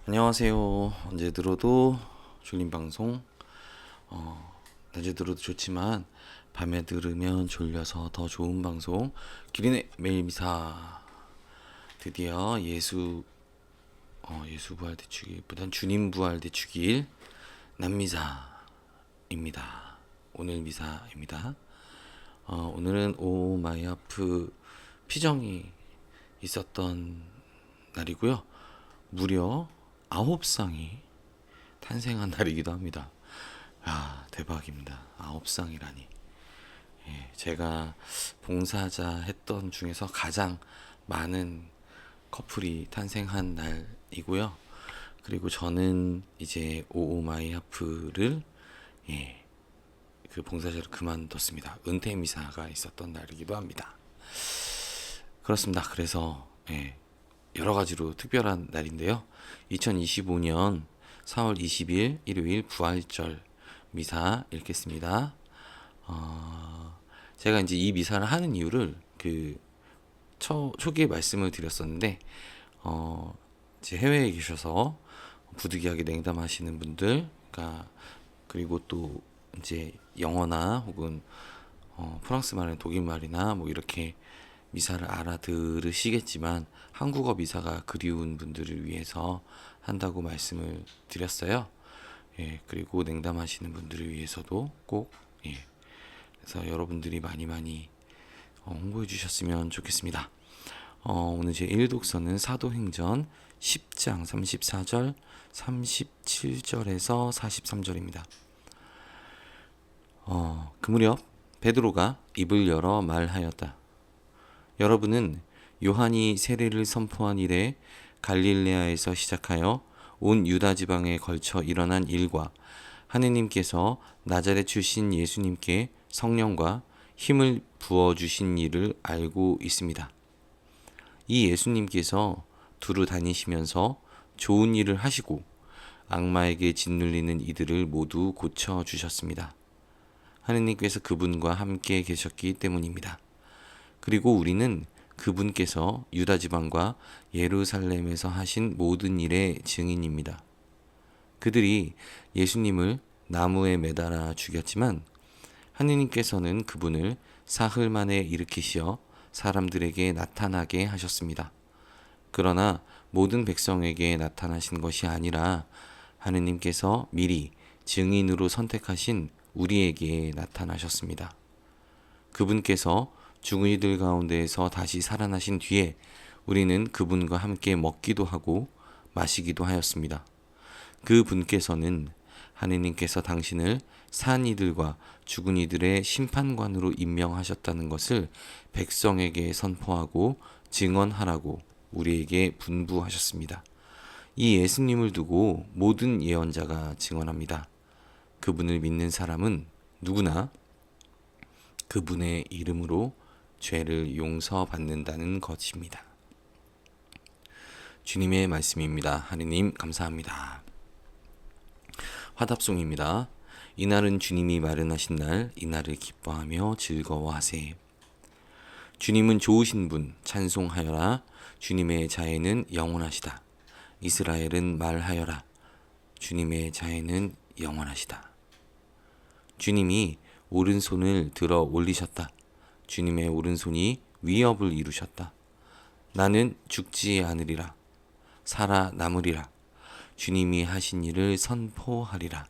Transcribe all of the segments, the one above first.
안녕하세요. 언제 들어도 졸린 방송. 낮에 들어도 좋지만 밤에 들으면 졸려서 더 좋은 방송. 기린의 매일 미사. 드디어 예수 부활 대축일보단 주님 부활 대축일 남미사입니다. 오늘 미사입니다. 오늘은 오 마이 아프 피정이 있었던 날이고요. 무려 9쌍이 탄생한 날이기도 합니다. 아, 대박입니다. 9쌍이라니. 예, 제가 봉사자 했던 중에서 가장 많은 커플이 탄생한 날이고요. 그리고 저는 이제 오오마이 하프를 그 봉사자를 그만뒀습니다. 은퇴 미사가 있었던 날이기도 합니다. 그렇습니다. 그래서 여러 가지로 특별한 날인데요. 2025년 4월 20일 일요일 부활절 미사 읽겠습니다. 제가 이제 이 미사를 하는 이유를 초기에 말씀을 드렸었는데, 이제 해외에 계셔서 부득이하게 냉담하시는 분들, 그리고 또 이제 영어나 혹은 프랑스 말이나 독일 말이나 뭐 이렇게 미사를 알아들으시겠지만 한국어 미사가 그리운 분들을 위해서 한다고 말씀을 드렸어요. 예, 그리고 냉담하시는 분들을 위해서도 꼭, 그래서 여러분들이 많이 홍보해 주셨으면 좋겠습니다. 오늘 제 1독서는 사도행전 10장 34절, 37절에서 43절입니다. 그 무렵 베드로가 입을 열어 말하였다. 여러분은 요한이 세례를 선포한 이래 갈릴레아에서 시작하여 온 유다 지방에 걸쳐 일어난 일과 하느님께서 나자렛 출신 예수님께 성령과 힘을 부어 주신 일을 알고 있습니다. 이 예수님께서 두루 다니시면서 좋은 일을 하시고 악마에게 짓눌리는 이들을 모두 고쳐 주셨습니다. 하느님께서 그분과 함께 계셨기 때문입니다. 그리고 우리는 그분께서 유다 지방과 예루살렘에서 하신 모든 일의 증인입니다. 그들이 예수님을 나무에 매달아 죽였지만 하느님께서는 그분을 사흘 만에 일으키시어 사람들에게 나타나게 하셨습니다. 그러나 모든 백성에게 나타나신 것이 아니라 하느님께서 미리 증인으로 선택하신 우리에게 나타나셨습니다. 그분께서 죽은 이들 가운데에서 다시 살아나신 뒤에 우리는 그분과 함께 먹기도 하고 마시기도 하였습니다. 그 분께서는 하느님께서 당신을 산 이들과 죽은 이들의 심판관으로 임명하셨다는 것을 백성에게 선포하고 증언하라고 우리에게 분부하셨습니다. 이 예수님을 두고 모든 예언자가 증언합니다. 그분을 믿는 사람은 누구나 그분의 이름으로 죄를 용서받는다는 것입니다. 주님의 말씀입니다. 하느님 감사합니다. 화답송입니다. 이날은 주님이 마련하신 날, 이날을 기뻐하며 즐거워하세. 주님은 좋으신 분, 찬송하여라. 주님의 자애는 영원하시다. 이스라엘은 말하여라. 주님의 자애는 영원하시다. 주님이 오른손을 들어 올리셨다. 주님의 오른손이 위협을 이루셨다. 나는 죽지 않으리라. 살아남으리라. 주님이 하신 일을 선포하리라.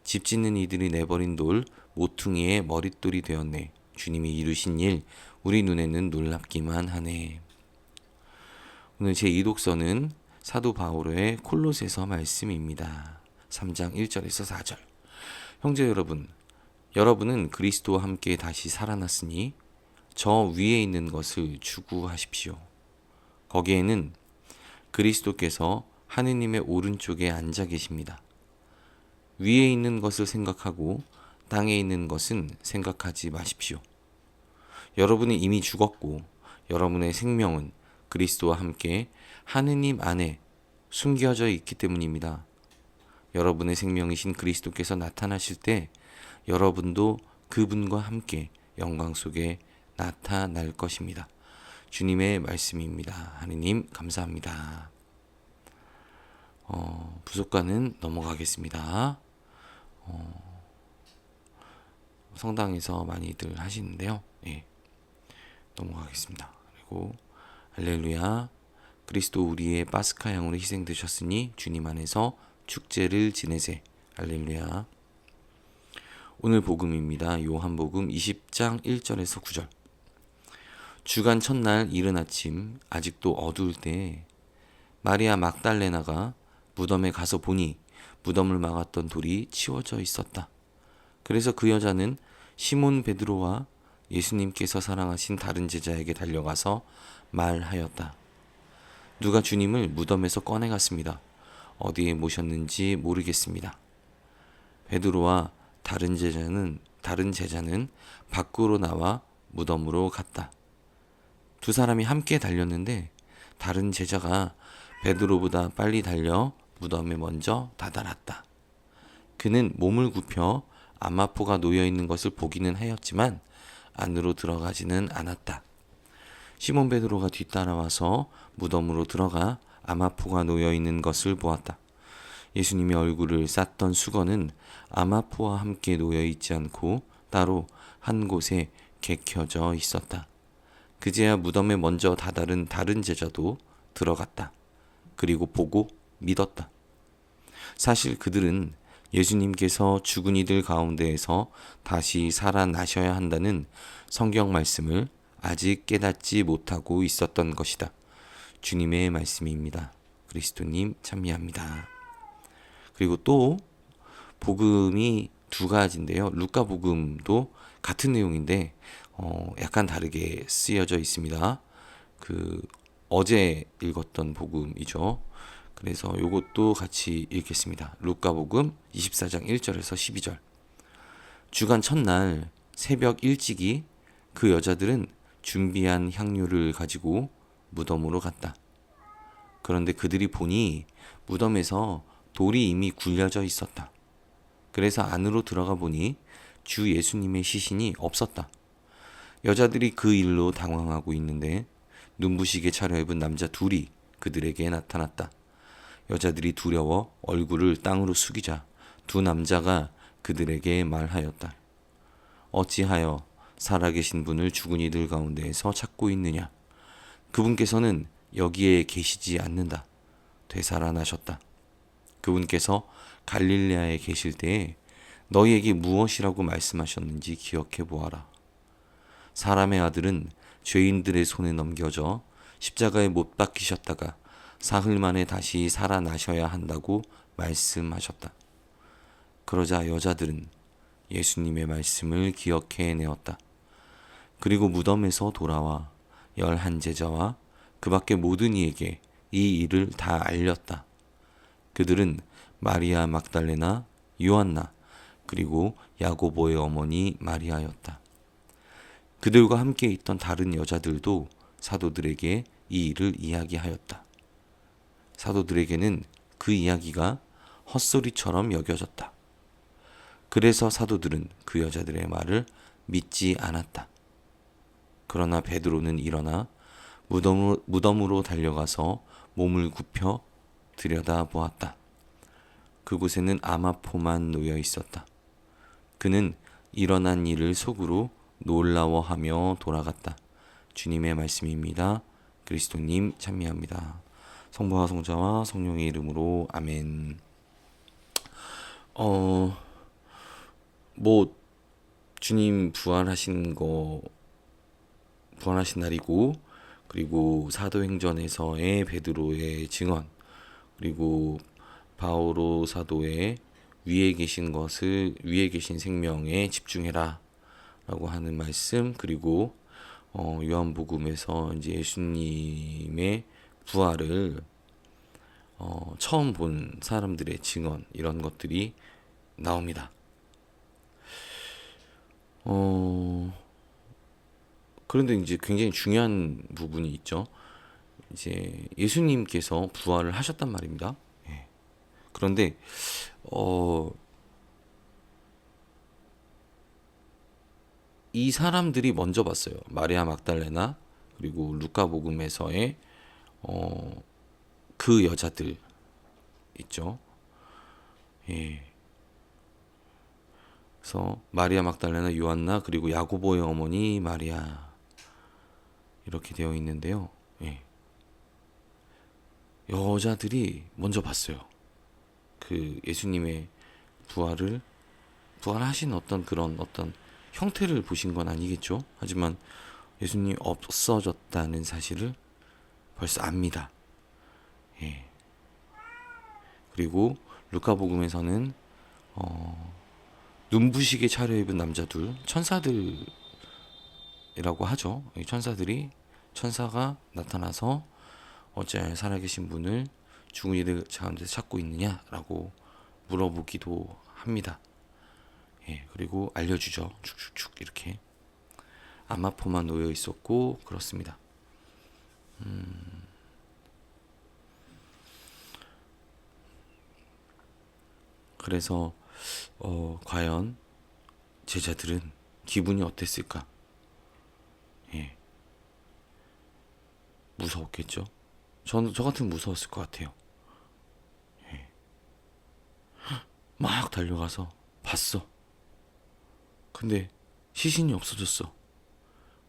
집 짓는 이들이 내버린 돌 모퉁이의 머릿돌이 되었네. 주님이 이루신 일 우리 눈에는 놀랍기만 하네. 오늘 제2독서는 사도 바오로의 콜로새서 말씀입니다. 3장 1절에서 4절. 형제 여러분, 여러분은 그리스도와 함께 다시 살아났으니 저 위에 있는 것을 추구하십시오. 거기에는 그리스도께서 하느님의 오른쪽에 앉아 계십니다. 위에 있는 것을 생각하고 땅에 있는 것은 생각하지 마십시오. 여러분은 이미 죽었고 여러분의 생명은 그리스도와 함께 하느님 안에 숨겨져 있기 때문입니다. 여러분의 생명이신 그리스도께서 나타나실 때 여러분도 그분과 함께 영광 속에 나타날 것입니다. 주님의 말씀입니다. 하느님 감사합니다. 부속과는 넘어가겠습니다. 성당에서 많이들 하시는데요. 예, 넘어가겠습니다. 그리고 할렐루야, 그리스도 우리의 파스카 양으로 희생되셨으니 주님 안에서 축제를 지내세. 할렐루야. 오늘 복음입니다. 요한복음 20장 1절에서 9절. 주간 첫날 이른 아침 아직도 어두울 때 마리아 막달레나가 무덤에 가서 보니 무덤을 막았던 돌이 치워져 있었다. 그래서 그 여자는 시몬 베드로와 예수님께서 사랑하신 다른 제자에게 달려가서 말하였다. 누가 주님을 무덤에서 꺼내갔습니다. 어디에 모셨는지 모르겠습니다. 베드로와 다른 제자는 밖으로 나와 무덤으로 갔다. 두 사람이 함께 달렸는데 다른 제자가 베드로보다 빨리 달려 무덤에 먼저 다다랐다. 그는 몸을 굽혀 암마포가 놓여 있는 것을 보기는 하였지만 안으로 들어가지는 않았다. 시몬 베드로가 뒤따라와서 무덤으로 들어가 암마포가 놓여 있는 것을 보았다. 예수님의 얼굴을 쌌던 수건은 암마포와 함께 놓여 있지 않고 따로 한 곳에 개켜져 있었다. 그제야 무덤에 먼저 다다른 다른 제자도 들어갔다. 그리고 보고 믿었다. 사실 그들은 예수님께서 죽은 이들 가운데에서 다시 살아나셔야 한다는 성경 말씀을 아직 깨닫지 못하고 있었던 것이다. 주님의 말씀입니다. 그리스도님 찬미합니다. 그리고 또 복음이 두 가지인데요. 루카 복음도 같은 내용인데 약간 다르게 쓰여져 있습니다. 어제 읽었던 복음이죠. 그래서 이것도 같이 읽겠습니다. 루카복음 24장 1절에서 12절. 주간 첫날 새벽 일찍이 그 여자들은 준비한 향료를 가지고 무덤으로 갔다. 그런데 그들이 보니 무덤에서 돌이 이미 굴려져 있었다. 그래서 안으로 들어가 보니 주 예수님의 시신이 없었다. 여자들이 그 일로 당황하고 있는데 눈부시게 차려입은 남자 둘이 그들에게 나타났다. 여자들이 두려워 얼굴을 땅으로 숙이자 두 남자가 그들에게 말하였다. 어찌하여 살아계신 분을 죽은 이들 가운데에서 찾고 있느냐? 그분께서는 여기에 계시지 않는다. 되살아나셨다. 그분께서 갈릴레아에 계실 때에 너희에게 무엇이라고 말씀하셨는지 기억해 보아라. 사람의 아들은 죄인들의 손에 넘겨져 십자가에 못 박히셨다가 사흘 만에 다시 살아나셔야 한다고 말씀하셨다. 그러자 여자들은 예수님의 말씀을 기억해내었다. 그리고 무덤에서 돌아와 11제자와 그 밖의 모든 이에게 이 일을 다 알렸다. 그들은 마리아 막달레나, 요한나, 그리고 야고보의 어머니 마리아였다. 그들과 함께 있던 다른 여자들도 사도들에게 이 일을 이야기하였다. 사도들에게는 그 이야기가 헛소리처럼 여겨졌다. 그래서 사도들은 그 여자들의 말을 믿지 않았다. 그러나 베드로는 일어나 무덤으로 달려가서 몸을 굽혀 들여다보았다. 그곳에는 암마포만 놓여 있었다. 그는 일어난 일을 속으로 놀라워하며 돌아갔다. 주님의 말씀입니다. 그리스도님 찬미합니다. 성부와 성자와 성령의 이름으로 아멘. 주님 부활하신 날이고, 그리고 사도행전에서의 베드로의 증언, 그리고 바오로 사도의 위에 계신 생명에 집중해라 라고 하는 말씀, 그리고 요한복음에서 이제 예수님의 부활을 처음 본 사람들의 증언, 이런 것들이 나옵니다. 그런데 이제 굉장히 중요한 부분이 있죠. 이제 예수님께서 부활을 하셨단 말입니다. 예. 그런데 이 사람들이 먼저 봤어요. 마리아 막달레나, 그리고 루카복음에서의 그 여자들, 있죠. 예. 그래서 마리아 막달레나, 요한나, 그리고 야고보의 어머니 마리아, 이렇게 되어 있는데요. 예. 여자들이 먼저 봤어요. 그 예수님의 부활하신 어떤 형태를 보신 건 아니겠죠. 하지만 예수님이 없어졌다는 사실을 벌써 압니다. 예. 그리고 루카복음에서는 눈부시게 차려입은 남자들, 천사들이라고 하죠. 이 천사가 나타나서 어찌하여 살아계신 분을 죽은 이들 가운데 찾고 있느냐라고 물어보기도 합니다. 예, 그리고 알려주죠. 축축축 이렇게 아마포만 놓여 있었고 그렇습니다. 그래서 과연 제자들은 기분이 어땠을까? 예, 무서웠겠죠. 저 같으면 무서웠을 것 같아요. 예. 막 달려가서 봤어. 근데 시신이 없어졌어.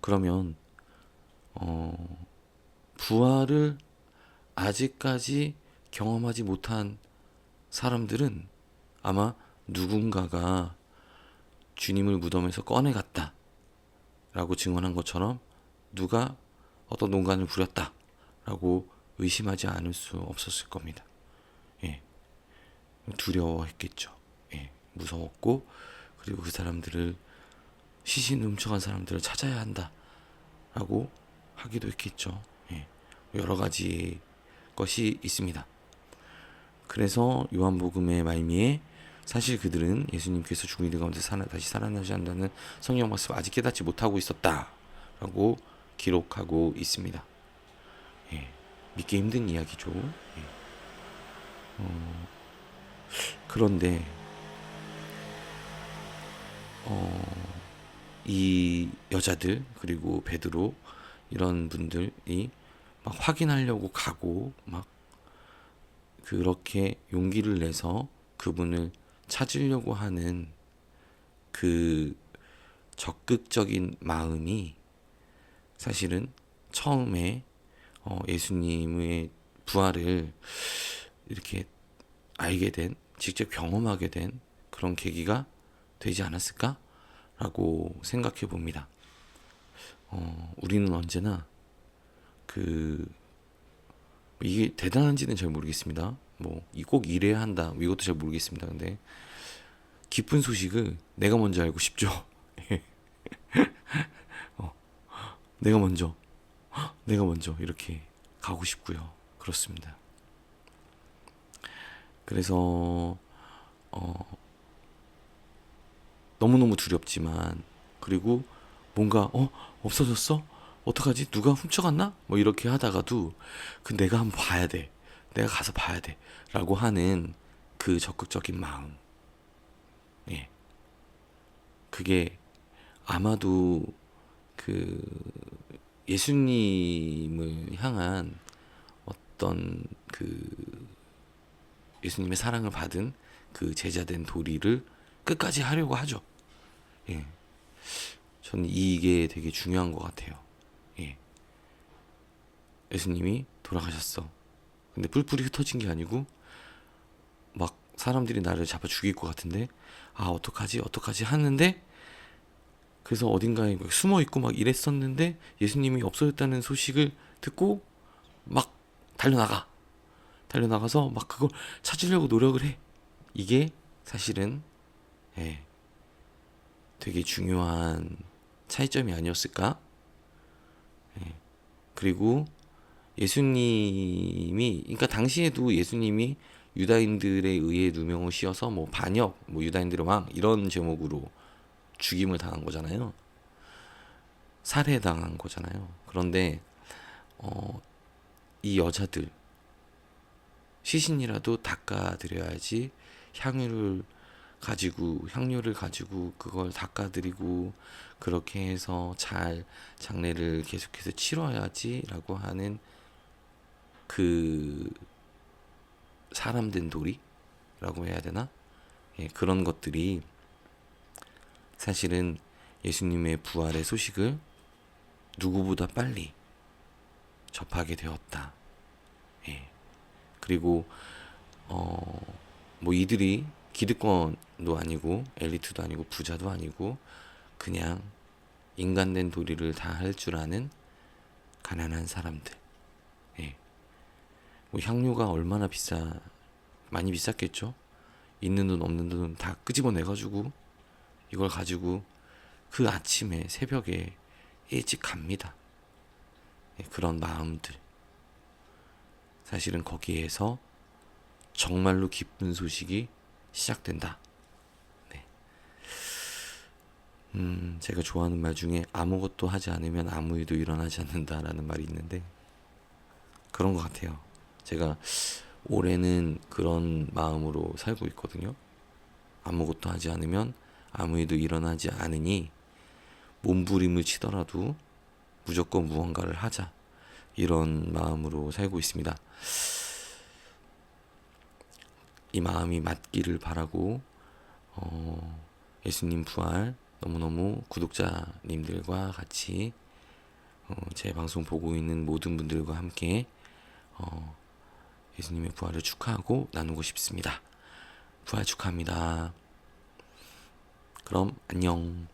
그러면 부활을 아직까지 경험하지 못한 사람들은 아마 누군가가 주님을 무덤에서 꺼내갔다 라고 증언한 것처럼 누가 어떤 농간을 부렸다 라고 의심하지 않을 수 없었을 겁니다. 예. 두려워했겠죠. 예. 무서웠고, 그리고 그 사람들을, 시신 훔쳐간 사람들을 찾아야 한다 라고 하기도 했겠죠. 예. 여러 가지 것이 있습니다. 그래서 요한복음의 말미에 사실 그들은 예수님께서 죽은 이들 가운데 다시 살아나신다는 성령 말씀을 아직 깨닫지 못하고 있었다라고 기록하고 있습니다. 예, 믿기 힘든 이야기죠. 예. 그런데 이 여자들 그리고 베드로 이런 분들이 막 확인하려고 가고 막 그렇게 용기를 내서 그분을 찾으려고 하는 그 적극적인 마음이 사실은 처음에 예수님의 부활을 이렇게 알게 된, 직접 경험하게 된 그런 계기가 되지 않았을까라고 생각해 봅니다. 우리는 언제나 이게 대단한지는 잘 모르겠습니다. 뭐 꼭 이래야 한다, 이것도 잘 모르겠습니다. 근데 기쁜 소식을 내가 먼저 알고 싶죠. 내가 먼저 이렇게 가고 싶고요. 그렇습니다. 그래서 너무너무 두렵지만, 그리고 뭔가 없어졌어? 어떡하지? 누가 훔쳐갔나? 뭐 이렇게 하다가도 내가 한번 봐야 돼. 내가 가서 봐야 돼. 라고 하는 그 적극적인 마음. 예. 그게 아마도 그 예수님을 향한 어떤 예수님의 사랑을 받은 그 제자된 도리를 끝까지 하려고 하죠. 예. 저는 이게 되게 중요한 것 같아요. 예. 예수님이 돌아가셨어. 근데 뿔뿔이 흩어진 게 아니고 막 사람들이 나를 잡아 죽일 것 같은데, 어떡하지 하는데, 그래서 어딘가에 숨어 있고 막 이랬었는데 예수님이 없어졌다는 소식을 듣고 막 달려나가서 막 그걸 찾으려고 노력을 해. 이게 사실은 되게 중요한 차이점이 아니었을까? 그리고 그러니까 당시에도 예수님이 유다인들에 의해 누명을 씌워서 뭐 반역, 뭐 유다인들의 왕 이런 제목으로 죽임을 당한 거잖아요. 살해당한 거잖아요. 그런데 이 여자들 시신이라도 닦아드려야지, 향유를 가지고 그걸 닦아드리고 그렇게 해서 잘 장례를 계속해서 치러야지라고 하는 그 사람 된 도리라고 해야 되나? 예, 그런 것들이 사실은 예수님의 부활의 소식을 누구보다 빨리 접하게 되었다. 예. 그리고 뭐 이들이 기득권도 아니고 엘리트도 아니고 부자도 아니고 그냥 인간된 도리를 다 할 줄 아는 가난한 사람들. 예. 뭐 향료가 얼마나 많이 비쌌겠죠? 있는 돈 없는 돈 다 끄집어내가지고 이걸 가지고 그 아침에 새벽에 일찍 갑니다. 예, 그런 마음들. 사실은 거기에서 정말로 기쁜 소식이 시작된다. 네. 제가 좋아하는 말 중에 아무것도 하지 않으면 아무 일도 일어나지 않는다라는 말이 있는데 그런 것 같아요. 제가 올해는 그런 마음으로 살고 있거든요. 아무것도 하지 않으면 아무 일도 일어나지 않으니 몸부림을 치더라도 무조건 무언가를 하자. 이런 마음으로 살고 있습니다. 이 마음이 맞기를 바라고 예수님 부활 너무너무 구독자님들과 같이 제 방송 보고 있는 모든 분들과 함께 예수님의 부활을 축하하고 나누고 싶습니다. 부활 축하합니다. 그럼 안녕.